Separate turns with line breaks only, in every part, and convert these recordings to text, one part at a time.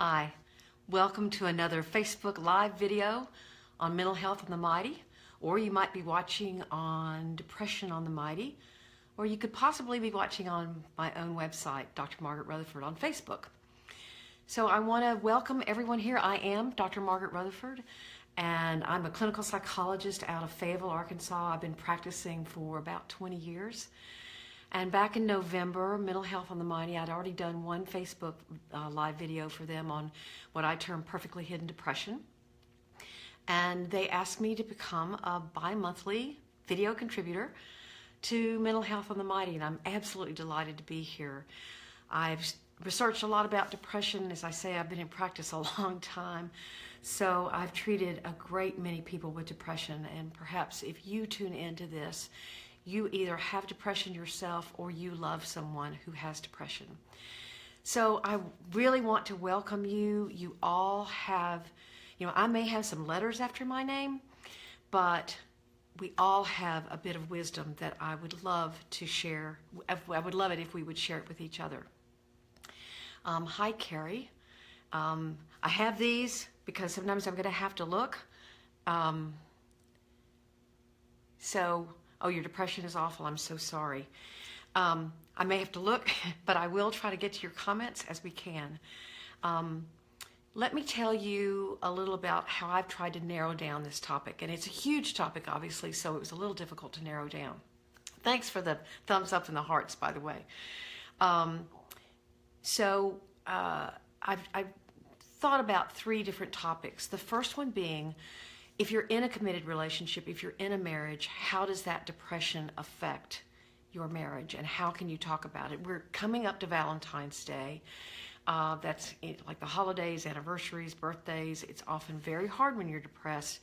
Hi, welcome to another Facebook Live video on Mental Health on the Mighty, or you might be watching on Depression on the Mighty, or you could possibly be watching on my own website, Dr. Margaret Rutherford, on Facebook. So I want to welcome everyone here. I am Dr. Margaret Rutherford, and I'm a clinical psychologist out of Fayetteville, Arkansas. I've been practicing for about 20 years. And back in November, Mental Health on the Mighty, I'd already done one Facebook live video for them on what I term perfectly hidden depression. And they asked me to become a bi-monthly video contributor to Mental Health on the Mighty, and I'm absolutely delighted to be here. I've researched a lot about depression. As I say, I've been in practice a long time, so I've treated a great many people with depression, and perhaps if you tune into this, you either have depression yourself or you love someone who has depression. So I really want to welcome you. You all have, I may have some letters after my name, but we all have a bit of wisdom that I would love to share. I would love it if we would share it with each other. Hi, Carrie. I have these because sometimes I'm going to have to look. Oh, your depression is awful. I'm so sorry. I may have to look, but I will try to get to your comments as we can. Let me tell you a little about how I've tried to narrow down this topic. And it's a huge topic, obviously, so it was a little difficult to narrow down. Thanks for the thumbs up and the hearts, by the way. I've thought about three different topics. The first one being, if you're in a committed relationship, if you're in a marriage, how does that depression affect your marriage, and how can you talk about it? We're coming up to Valentine's Day. That's like the holidays, anniversaries, birthdays. It's often very hard when you're depressed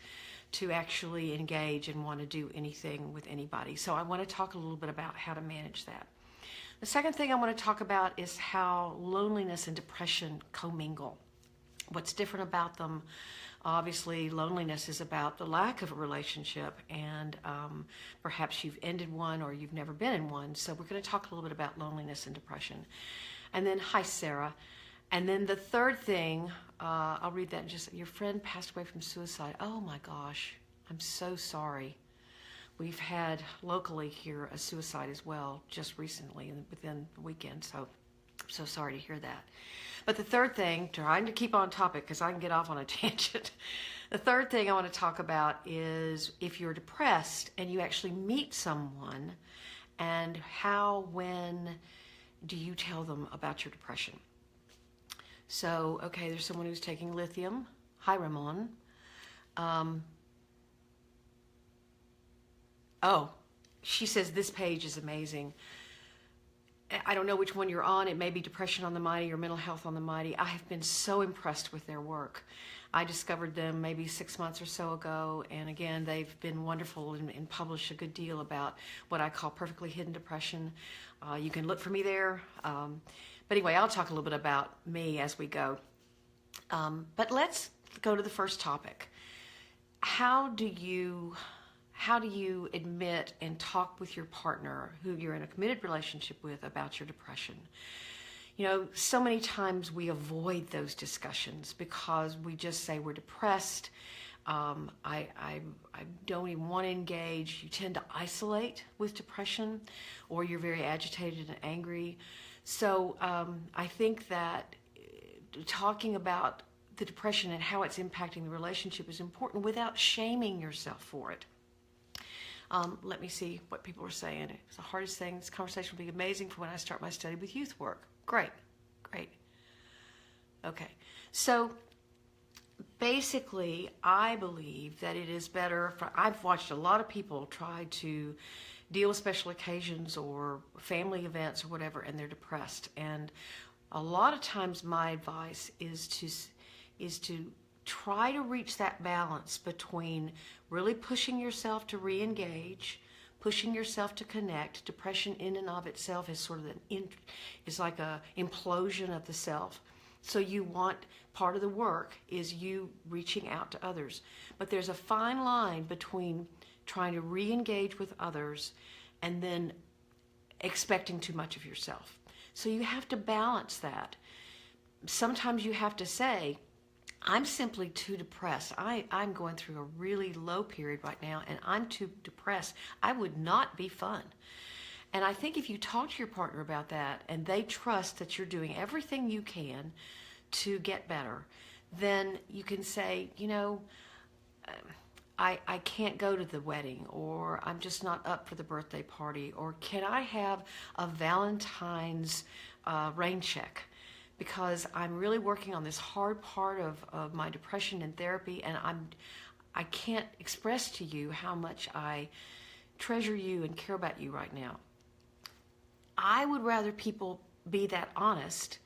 to actually engage and want to do anything with anybody. So I want to talk a little bit about how to manage that. The second thing I want to talk about is how loneliness and depression commingle. What's different about them? Obviously, loneliness is about the lack of a relationship, and perhaps you've ended one or you've never been in one. So we're going to talk a little bit about loneliness and depression. And then, hi, Sarah. And then the third thing, I'll read that in just, your friend passed away from suicide. Oh my gosh, I'm so sorry. We've had locally here a suicide as well, just recently, within the weekend. So I'm so sorry to hear that. But the third thing, trying to keep on topic because I can get off on a tangent. The third thing I want to talk about is if you're depressed and you actually meet someone, and how, when do you tell them about your depression? So, okay, there's someone who's taking lithium. Hi, Ramon. Oh, she says this page is amazing. I don't know which one you're on. It may be Depression on the Mighty or Mental Health on the Mighty. I have been so impressed with their work. I discovered them maybe 6 months or so ago, and again, they've been wonderful and published a good deal about what I call perfectly hidden depression. You can look for me there. But anyway, I'll talk a little bit about me as we go. But let's go to the first topic. How do you admit and talk with your partner who you're in a committed relationship with about your depression? So many times we avoid those discussions because we just say we're depressed. I don't even want to engage. You tend to isolate with depression, or you're very agitated and angry. So I think that talking about the depression and how it's impacting the relationship is important without shaming yourself for it. Let me see what people are saying. It's the hardest thing. This conversation will be amazing for when I start my study with youth work. Great, great. Okay, so basically, I believe that it is better I've watched a lot of people try to deal with special occasions or family events or whatever, and they're depressed. And a lot of times my advice is to try to reach that balance between really pushing yourself to re-engage, pushing yourself to connect. Depression in and of itself is sort of is like a implosion of the self. So you want, part of the work is you reaching out to others. But there's a fine line between trying to re-engage with others and then expecting too much of yourself. So you have to balance that. sometimes you have to say, I'm simply too depressed. I'm going through a really low period right now, and I'm too depressed. I would not be fun. And I think if you talk to your partner about that and they trust that you're doing everything you can to get better, then you can say, I can't go to the wedding, or I'm just not up for the birthday party, or can I have a Valentine's rain check? Because I'm really working on this hard part of my depression and therapy, and I can't express to you how much I treasure you and care about you right now. I would rather people be that honest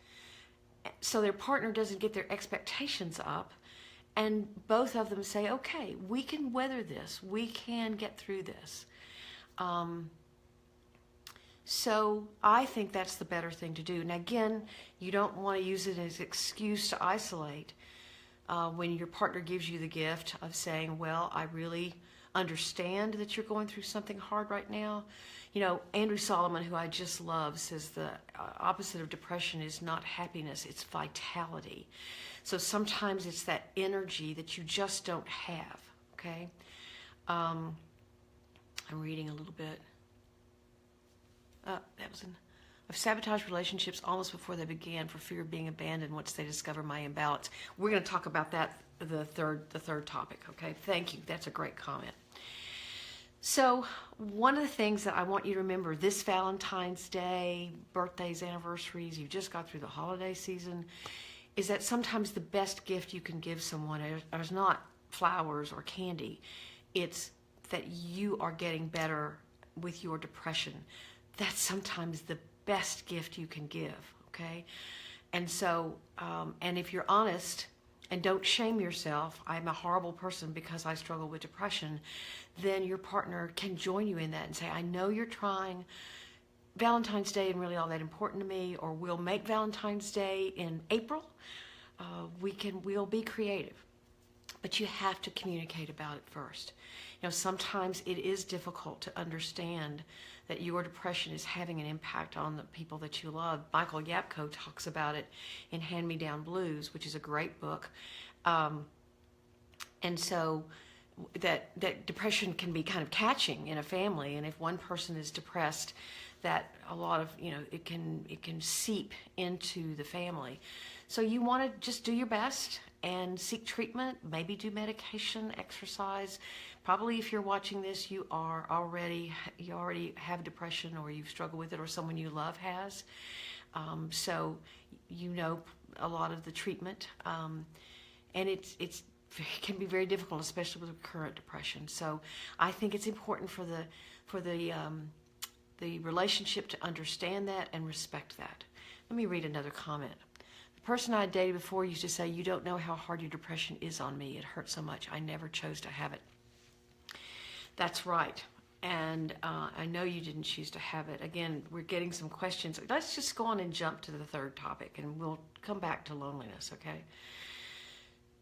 so their partner doesn't get their expectations up, and both of them say, okay, we can weather this. We can get through this. So I think that's the better thing to do. Now, again, you don't want to use it as an excuse to isolate when your partner gives you the gift of saying, well, I really understand that you're going through something hard right now. Andrew Solomon, who I just love, says the opposite of depression is not happiness, it's vitality. So sometimes it's that energy that you just don't have, okay? I'm reading a little bit. I've sabotaged relationships almost before they began for fear of being abandoned once they discover my imbalance. We're going to talk about that, the third topic, okay? Thank you. That's a great comment. So one of the things that I want you to remember this Valentine's Day, birthdays, anniversaries, you just got through the holiday season, is that sometimes the best gift you can give someone is not flowers or candy. It's that you are getting better with your depression. That's sometimes the best gift you can give, okay? And so, and if you're honest and don't shame yourself, I'm a horrible person because I struggle with depression, then your partner can join you in that and say, I know you're trying. Valentine's Day isn't really all that important to me, or we'll make Valentine's Day in April. We'll be creative. But you have to communicate about it first. Sometimes it is difficult to understand that your depression is having an impact on the people that you love. Michael Yapko talks about it in Hand Me Down Blues, which is a great book. And so that depression can be kind of catching in a family, and if one person is depressed, that a lot of, it can seep into the family. So you want to just do your best and seek treatment, maybe do medication, exercise. Probably if you're watching this, you already have depression, or you've struggled with it, or someone you love has. So a lot of the treatment, and it can be very difficult, especially with recurrent depression. So I think it's important for the relationship to understand that and respect that. Let me read another comment. The person I dated before used to say, you don't know how hard your depression is on me. It hurts so much. I never chose to have it. That's right. And I know you didn't choose to have it. Again, we're getting some questions. Let's just go on and jump to the third topic, and we'll come back to loneliness, okay?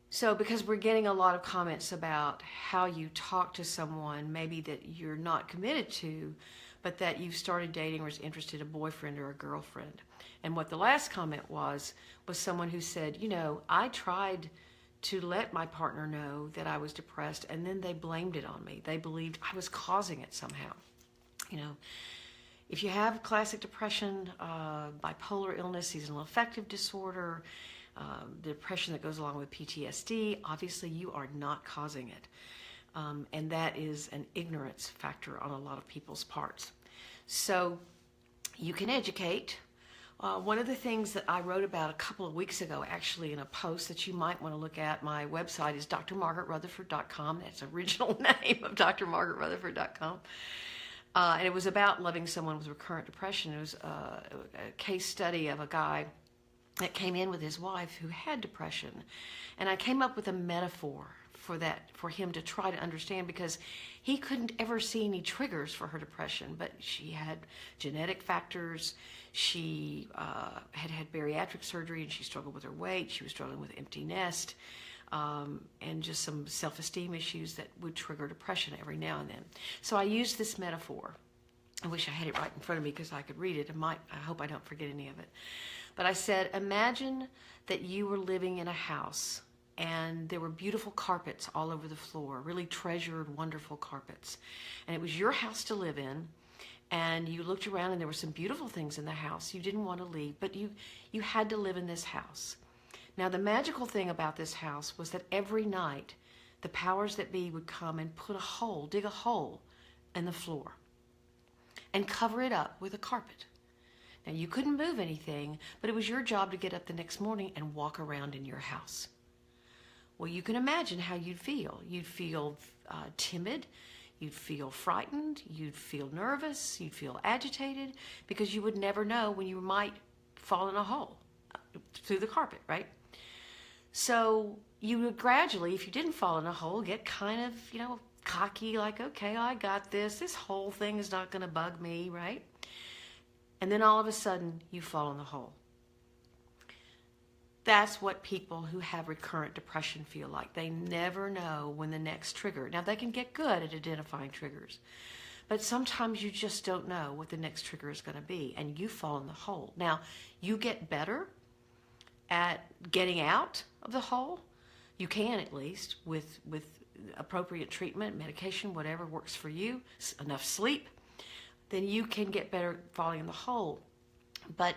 So because we're getting a lot of comments about how you talk to someone, maybe that you're not committed to, but that you've started dating or is interested in a boyfriend or a girlfriend. And what the last comment was someone who said, I tried to let my partner know that I was depressed, and then they blamed it on me. They believed I was causing it somehow. If you have classic depression, bipolar illness, seasonal affective disorder, the depression that goes along with PTSD, obviously you are not causing it. And that is an ignorance factor on a lot of people's parts. So you can educate. One of the things that I wrote about a couple of weeks ago, actually in a post that you might want to look at, my website is drmargaretrutherford.com. That's the original name of drmargaretrutherford.com. And it was about loving someone with recurrent depression. It was a case study of a guy that came in with his wife who had depression. And I came up with a metaphor for him to try to understand, because he couldn't ever see any triggers for her depression, but she had genetic factors. She had bariatric surgery, and she struggled with her weight. She was struggling with empty nest, and just some self-esteem issues that would trigger depression every now and then. So I used this metaphor. I wish I had it right in front of me because I could read it. I hope I don't forget any of it. But I said, imagine that you were living in a house and there were beautiful carpets all over the floor, really treasured, wonderful carpets. And it was your house to live in. And you looked around and there were some beautiful things in the house. You didn't want to leave, but you had to live in this house. Now, the magical thing about this house was that every night the powers that be would come and dig a hole in the floor and cover it up with a carpet. Now, you couldn't move anything, but it was your job to get up the next morning and walk around in your house. Well, you can imagine how you'd feel. You'd feel timid. You'd feel frightened. You'd feel nervous. You'd feel agitated because you would never know when you might fall in a hole through the carpet, right? So you would gradually, if you didn't fall in a hole, get kind of, cocky, like, okay, I got this. This whole thing is not going to bug me, right? And then all of a sudden, you fall in the hole. That's what people who have recurrent depression feel like. They never know when the next trigger. Now, they can get good at identifying triggers, but sometimes you just don't know what the next trigger is going to be, and you fall in the hole. Now, you get better at getting out of the hole. You can, at least, with appropriate treatment, medication, whatever works for you, enough sleep, then you can get better at falling in the hole. But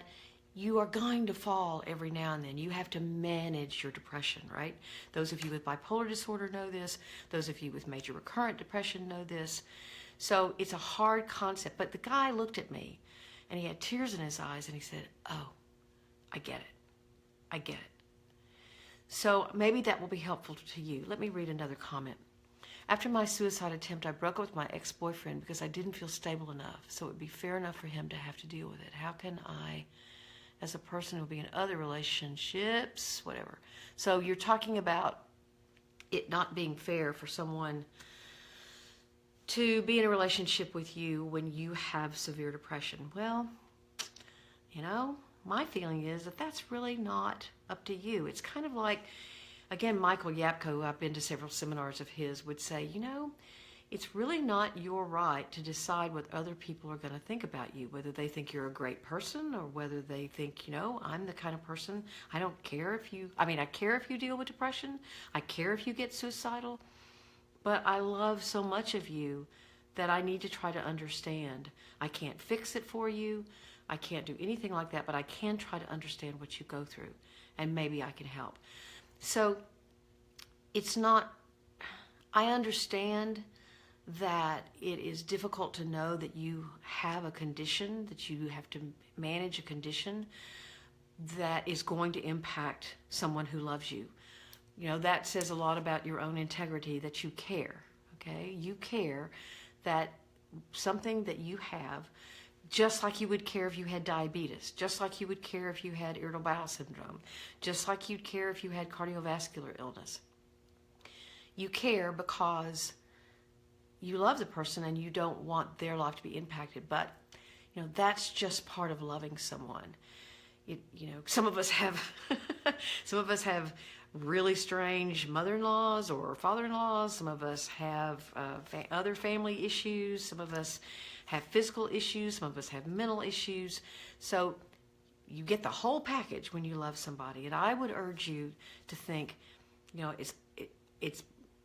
you are going to fall every now and then. You have to manage your depression, right? Those of you with bipolar disorder know this. Those of you with major recurrent depression know this. So it's a hard concept. But the guy looked at me, and he had tears in his eyes, and he said, oh, I get it. I get it. So maybe that will be helpful to you. Let me read another comment. After my suicide attempt, I broke up with my ex-boyfriend because I didn't feel stable enough, so it would be fair enough for him to have to deal with it. How can I, as a person who will be in other relationships, whatever. So you're talking about it not being fair for someone to be in a relationship with you when you have severe depression. Well, my feeling is that that's really not up to you. It's kind of like, again, Michael Yapko, I've been to several seminars of his, would say, it's really not your right to decide what other people are going to think about you, whether they think you're a great person or whether they think, I'm the kind of person, I care if you deal with depression. I care if you get suicidal. But I love so much of you that I need to try to understand. I can't fix it for you. I can't do anything like that, but I can try to understand what you go through, and maybe I can help. So I understand that it is difficult to know that you have a condition, that you have to manage a condition that is going to impact someone who loves you. That says a lot about your own integrity, that you care, okay? You care that something that you have, just like you would care if you had diabetes, just like you would care if you had irritable bowel syndrome, just like you'd care if you had cardiovascular illness. You care because you love the person and you don't want their life to be impacted, but that's just part of loving someone. Some of us have really strange mother-in-laws or father-in-laws. Some of us have other family issues. Some of us have physical issues. Some of us have mental issues. So you get the whole package when you love somebody. And I would urge you to think,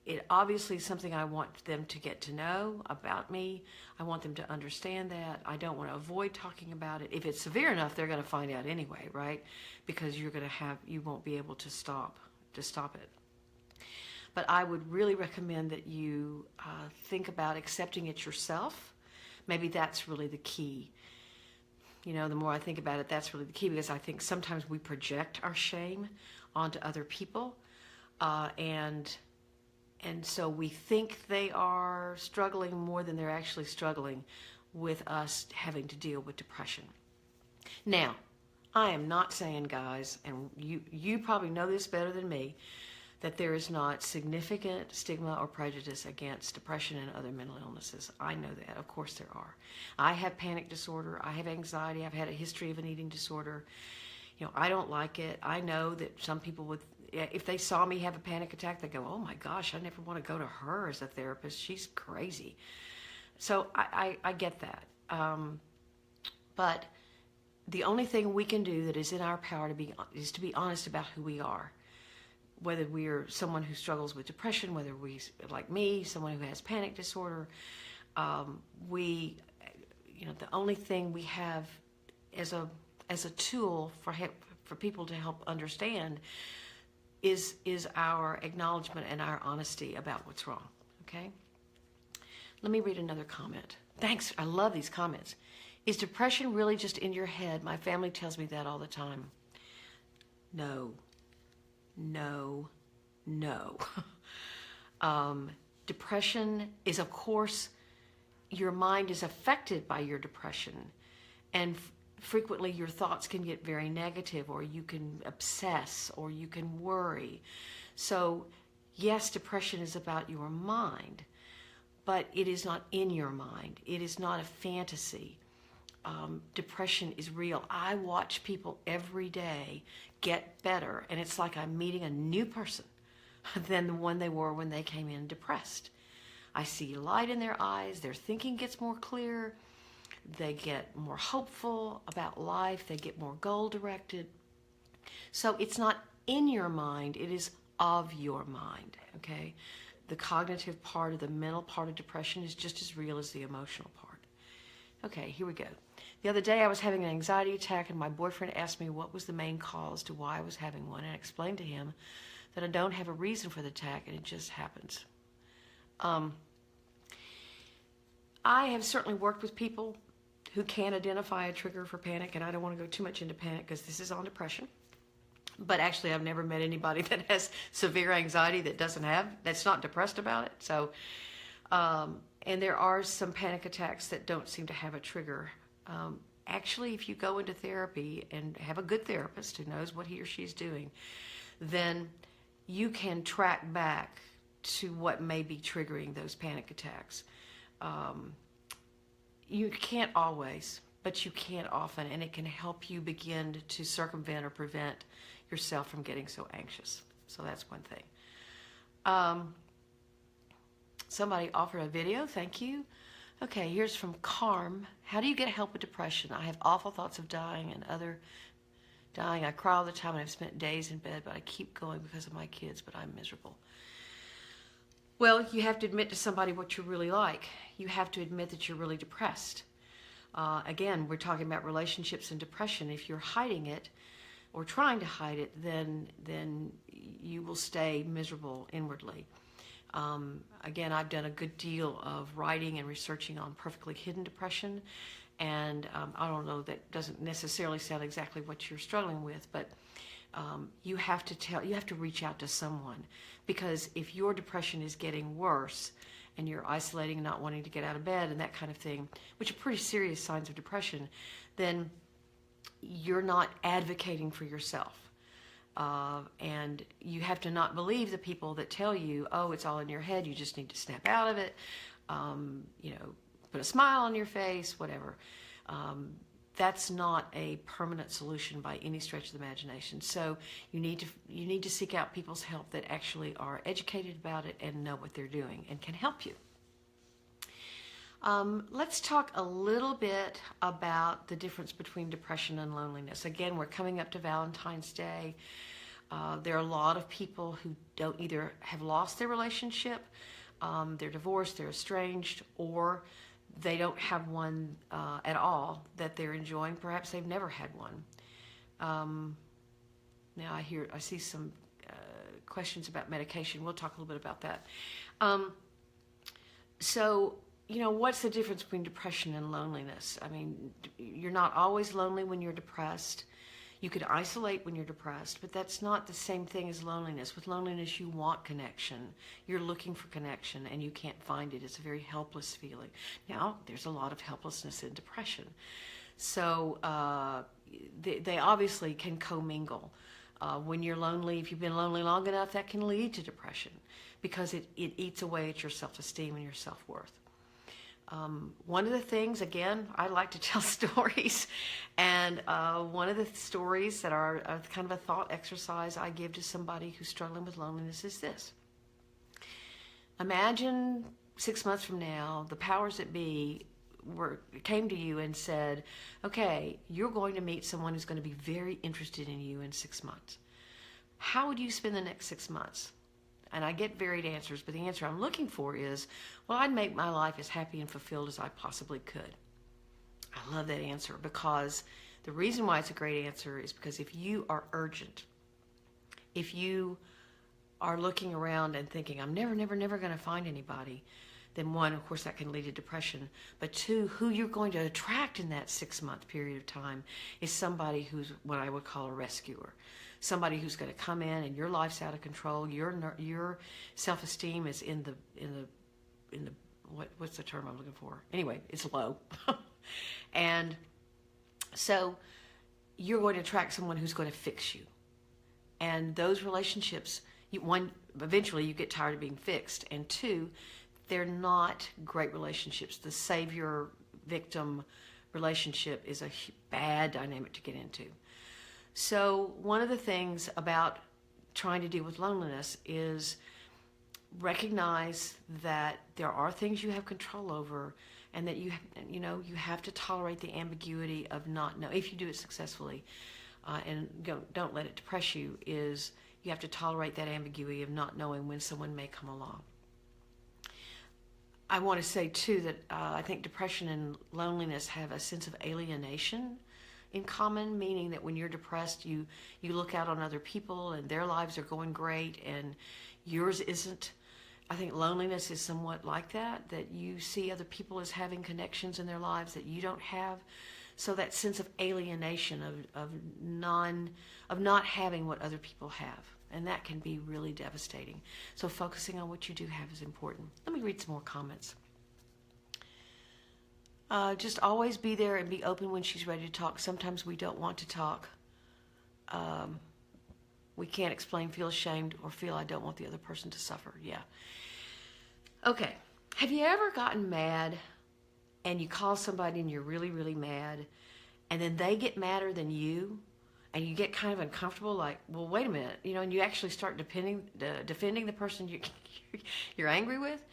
it obviously is something I want them to get to know about me. I want them to understand that. I don't want to avoid talking about it. If it's severe enough, they're going to find out anyway, right? Because you won't be able to stop it. But I would really recommend that you think about accepting it yourself. Maybe that's really the key. The more I think about it, that's really the key, because I think sometimes we project our shame onto other people, and so we think they are struggling more than they're actually struggling with us having to deal with depression. Now, I am not saying, guys, and you probably know this better than me, that there is not significant stigma or prejudice against depression and other mental illnesses. I know that. Of course there are. I have panic disorder. I have anxiety. I've had a history of an eating disorder. I don't like it. I know that some people if they saw me have a panic attack, they go, oh my gosh, I never want to go to her as a therapist. She's crazy. So I get that. But the only thing we can do that is in our power is to be honest about who we are. Whether we're someone who struggles with depression, whether we, like me, someone who has panic disorder, the only thing we have as a tool for people to help understand is our acknowledgement and our honesty about what's wrong. Okay? Let me read another comment. Thanks. I love these comments. Is depression really just in your head? My family tells me that all the time. No. Depression is, of course, your mind is affected by your depression, and frequently your thoughts can get very negative, or you can obsess, or you can worry. So yes, depression is about your mind, but it is not in your mind. It is not a fantasy. Depression is real. I watch people every day get better, and it's like I'm meeting a new person than the one they were when they came in depressed. I see light in their eyes. Their thinking gets more clear. They get more hopeful about life. They get more goal-directed. So it's not in your mind. It is of your mind, okay? The cognitive part of the mental part of depression is just as real as the emotional part. Okay, here we go. The other day I was having an anxiety attack, and my boyfriend asked me what was the main cause to why I was having one, and I explained to him that I don't have a reason for the attack, and it just happens. I have certainly worked with people who can identify a trigger for panic, and I don't want to go too much into panic because this is on depression. But actually, I've never met anybody that has severe anxiety that's not depressed about it. So, and there are some panic attacks that don't seem to have a trigger. Actually, if you go into therapy and have a good therapist who knows what he or she is doing, then you can track back to what may be triggering those panic attacks. You can't always, but you can often, and it can help you begin to circumvent or prevent yourself from getting so anxious. So that's one thing. Somebody offered a video. Thank you. Okay, here's from Carm. How do you get help with depression? I have awful thoughts of dying and other dying. I cry all the time, and I've spent days in bed, but I keep going because of my kids, but I'm miserable. Well, you have to admit to somebody what you're really like. You have to admit that you're really depressed. Again, we're talking about relationships and depression. If you're hiding it or trying to hide it, then you will stay miserable inwardly. Again, I've done a good deal of writing and researching on perfectly hidden depression, and I don't know, that doesn't necessarily sound exactly what you're struggling with, but you have to reach out to someone, because if your depression is getting worse and you're isolating and not wanting to get out of bed and that kind of thing, which are pretty serious signs of depression, then you're not advocating for yourself. And you have to not believe the people that tell you, oh, it's all in your head, you just need to snap out of it, put a smile on your face, whatever. That's not a permanent solution by any stretch of the imagination. So you need to seek out people's help that actually are educated about it and know what they're doing and can help you. Let's talk a little bit about the difference between depression and loneliness. Again, we're coming up to Valentine's Day. There are a lot of people who don't either have lost their relationship, they're divorced, they're estranged, or they don't have one at all that they're enjoying. Perhaps they've never had one. Now I see some questions about medication. We'll talk a little bit about that. So, what's the difference between depression and loneliness? I mean, you're not always lonely when you're depressed. You could isolate when you're depressed, but that's not the same thing as loneliness. With loneliness, you want connection. You're looking for connection, and you can't find it. It's a very helpless feeling. Now, there's a lot of helplessness in depression. So they obviously can commingle. When you're lonely, if you've been lonely long enough, that can lead to depression because it eats away at your self-esteem and your self-worth. One of the things, again, I like to tell stories, and one of the stories that are kind of a thought exercise I give to somebody who's struggling with loneliness is this. Imagine 6 months from now, the powers that be came to you and said, okay, you're going to meet someone who's going to be very interested in you in 6 months. How would you spend the next 6 months? And I get varied answers, but the answer I'm looking for is, well, I'd make my life as happy and fulfilled as I possibly could. I love that answer, because the reason why it's a great answer is because if you are urgent, if you are looking around and thinking, I'm never going to find anybody, then one, of course, that can lead to depression. But two, who you're going to attract in that 6-month period of time is somebody who's what I would call a rescuer. Somebody who's going to come in and your life's out of control. Your self-esteem is in the what's the term I'm looking for? Anyway, it's low. And so you're going to attract someone who's going to fix you. And those relationships, eventually you get tired of being fixed. And two, they're not great relationships. The savior-victim relationship is a bad dynamic to get into. So one of the things about trying to deal with loneliness is recognize that there are things you have control over, and that you have to tolerate the ambiguity of not know. If you do it successfully, and don't let it depress you, is you have to tolerate that ambiguity of not knowing when someone may come along. I want to say, too, that I think depression and loneliness have a sense of alienation in common, meaning that when you're depressed, you look out on other people and their lives are going great and yours isn't. I think loneliness is somewhat like that you see other people as having connections in their lives that you don't have. So that sense of alienation, of not having what other people have. And that can be really devastating. So focusing on what you do have is important. Let me read some more comments. Just always be there and be open when she's ready to talk. Sometimes we don't want to talk. We can't explain, feel ashamed, or feel I don't want the other person to suffer. Yeah. Okay. Have you ever gotten mad and you call somebody and you're really, really mad, and then they get madder than you? And you get kind of uncomfortable, like, well, wait a minute, and you actually start defending the person you're angry with.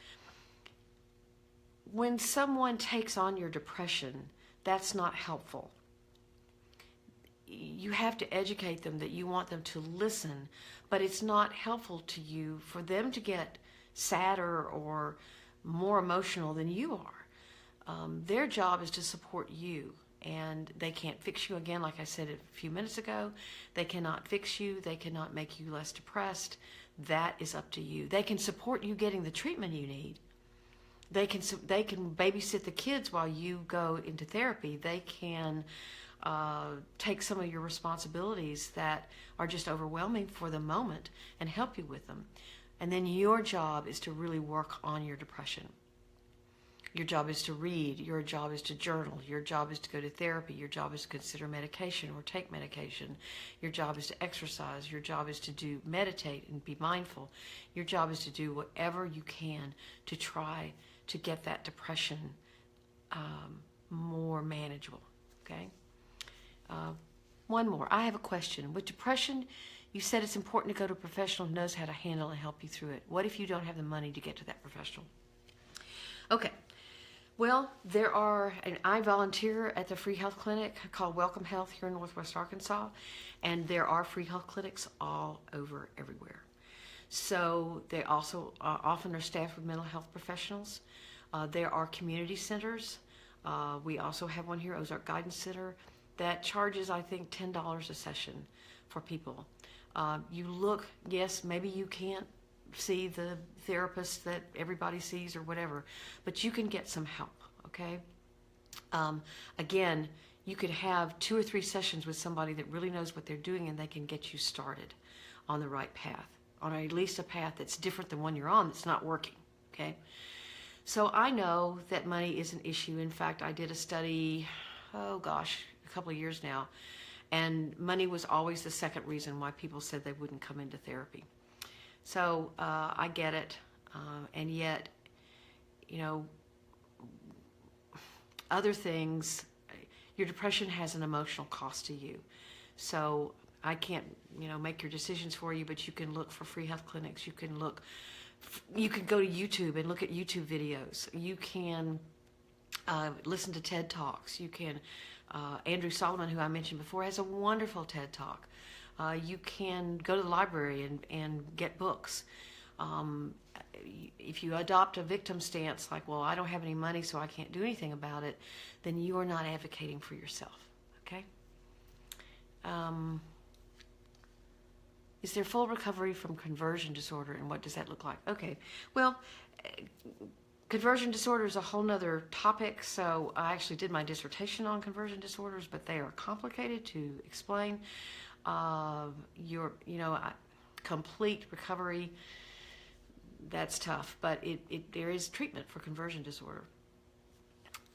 When someone takes on your depression, that's not helpful. You have to educate them that you want them to listen, but it's not helpful to you for them to get sadder or more emotional than you are. Their job is to support you. And they can't fix you. Again, like I said a few minutes ago, they cannot fix you. They cannot make you less depressed. That is up to you. They can support you getting the treatment you need. They can babysit the kids while you go into therapy. They can take some of your responsibilities that are just overwhelming for the moment and help you with them. And then your job is to really work on your depression. Your job is to read. Your job is to journal. Your job is to go to therapy. Your job is to consider medication or take medication. Your job is to exercise. Your job is to meditate and be mindful. Your job is to do whatever you can to try to get that depression more manageable. Okay? One more. I have a question. With depression, you said it's important to go to a professional who knows how to handle and help you through it. What if you don't have the money to get to that professional? Okay. Well, and I volunteer at the free health clinic called Welcome Health here in Northwest Arkansas, and there are free health clinics all over everywhere. So they also often are staffed with mental health professionals. There are community centers. We also have one here, Ozark Guidance Center, that charges, I think, $10 a session for people. You look, yes, maybe you can't see the therapist that everybody sees or whatever, but you can get some help, okay? Again, you could have 2 or 3 sessions with somebody that really knows what they're doing, and they can get you started on the right path, on at least a path that's different than one you're on that's not working, okay? So I know that money is an issue. In fact, I did a study, a couple of years now, and money was always the second reason why people said they wouldn't come into therapy. So I get it, and yet, other things, your depression has an emotional cost to you. So I can't, make your decisions for you, but you can look for free health clinics. You can go to YouTube and look at YouTube videos. You can listen to TED Talks. You can, Andrew Solomon, who I mentioned before, has a wonderful TED Talk. You can go to the library and get books. If you adopt a victim stance, like, well, I don't have any money, so I can't do anything about it, then you are not advocating for yourself, okay? Is there full recovery from conversion disorder, and what does that look like? Okay, well, conversion disorder is a whole nother topic, so I actually did my dissertation on conversion disorders, but they are complicated to explain. Complete recovery, that's tough, but there is treatment for conversion disorder.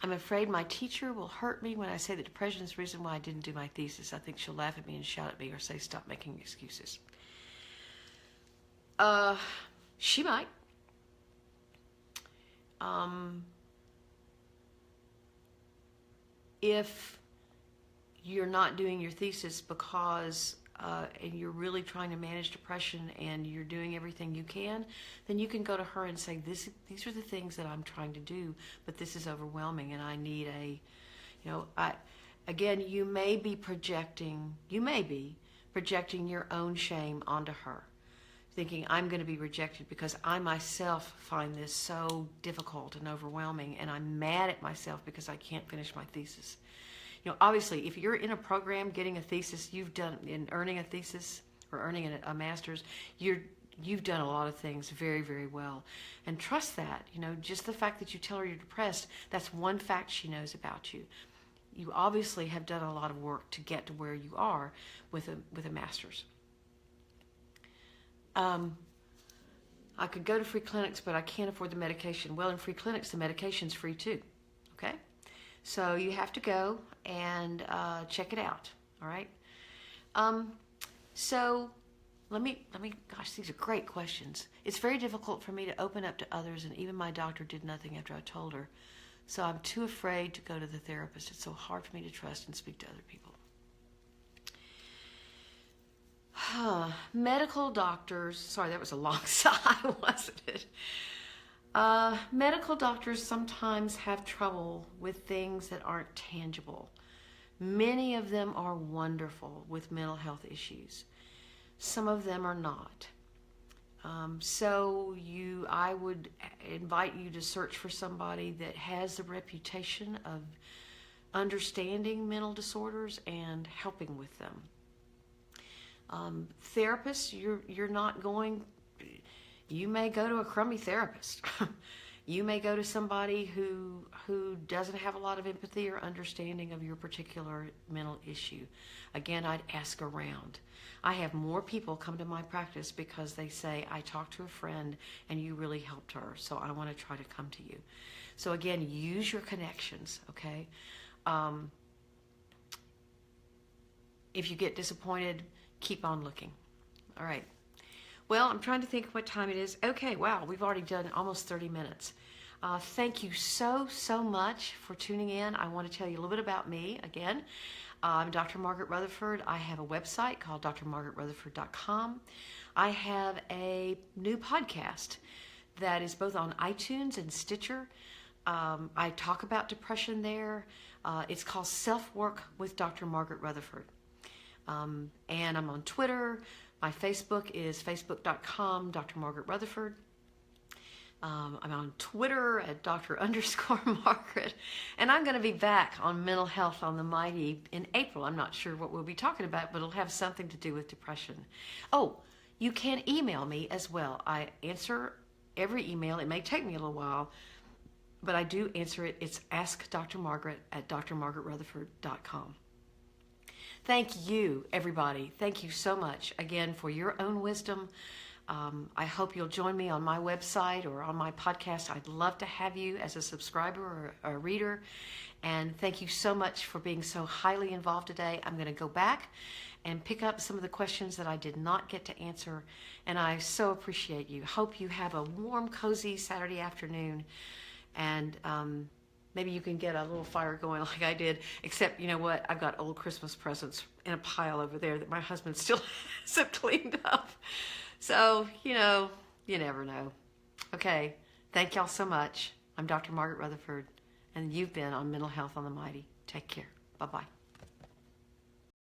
I'm afraid my teacher will hurt me when I say that depression is the reason why I didn't do my thesis. I think she'll laugh at me and shout at me or say, stop making excuses. She might. If you're not doing your thesis because and you're really trying to manage depression and you're doing everything you can, then you can go to her and say, these are the things that I'm trying to do, but this is overwhelming and I need again, you may be projecting your own shame onto her, thinking I'm going to be rejected because I myself find this so difficult and overwhelming, and I'm mad at myself because I can't finish my thesis. Obviously, if you're in a program getting a thesis, earning a thesis or earning a master's, you've done a lot of things very, very well. And trust that, just the fact that you tell her you're depressed, that's one fact she knows about you. You obviously have done a lot of work to get to where you are with a master's. I could go to free clinics, but I can't afford the medication. Well, in free clinics, the medication's free too, okay? So you have to go and check it out, all right? So let me, gosh, these are great questions. It's very difficult for me to open up to others, and even my doctor did nothing after I told her. So I'm too afraid to go to the therapist. It's so hard for me to trust and speak to other people. Medical doctors, sorry, that was a long sigh, wasn't it? Medical doctors sometimes have trouble with things that aren't tangible. Many of them are wonderful with mental health issues. Some of them are not. I would invite you to search for somebody that has the reputation of understanding mental disorders and helping with them. Therapists, you're not going, you may go to a crummy therapist. You may go to somebody who doesn't have a lot of empathy or understanding of your particular mental issue. Again, I'd ask around. I have more people come to my practice because they say, I talked to a friend and you really helped her, so I want to try to come to you. So again, use your connections, okay? If you get disappointed, keep on looking. All right. Well, I'm trying to think what time it is. Okay, wow, we've already done almost 30 minutes. Thank you so much for tuning in. I want to tell you a little bit about me again. I'm Dr. Margaret Rutherford. I have a website called drmargaretrutherford.com. I have a new podcast that is both on iTunes and Stitcher. I talk about depression there. It's called Self-Work with Dr. Margaret Rutherford. And I'm on Twitter. My Facebook is facebook.com, Dr. Margaret Rutherford. I'm on Twitter at Dr._Margaret. And I'm going to be back on mental health on the Mighty in April. I'm not sure what we'll be talking about, but it'll have something to do with depression. Oh, you can email me as well. I answer every email. It may take me a little while, but I do answer it. It's askdrmargaret at drmargaretrutherford.com. Thank you, everybody. Thank you so much, again, for your own wisdom. I hope you'll join me on my website or on my podcast. I'd love to have you as a subscriber or a reader. And thank you so much for being so highly involved today. I'm going to go back and pick up some of the questions that I did not get to answer. And I so appreciate you. Hope you have a warm, cozy Saturday afternoon. And maybe you can get a little fire going like I did, except, you know what, I've got old Christmas presents in a pile over there that my husband still hasn't cleaned up. So, you never know. Okay, thank y'all so much. I'm Dr. Margaret Rutherford. And you've been on Mental Health on the Mighty. Take care. Bye-bye.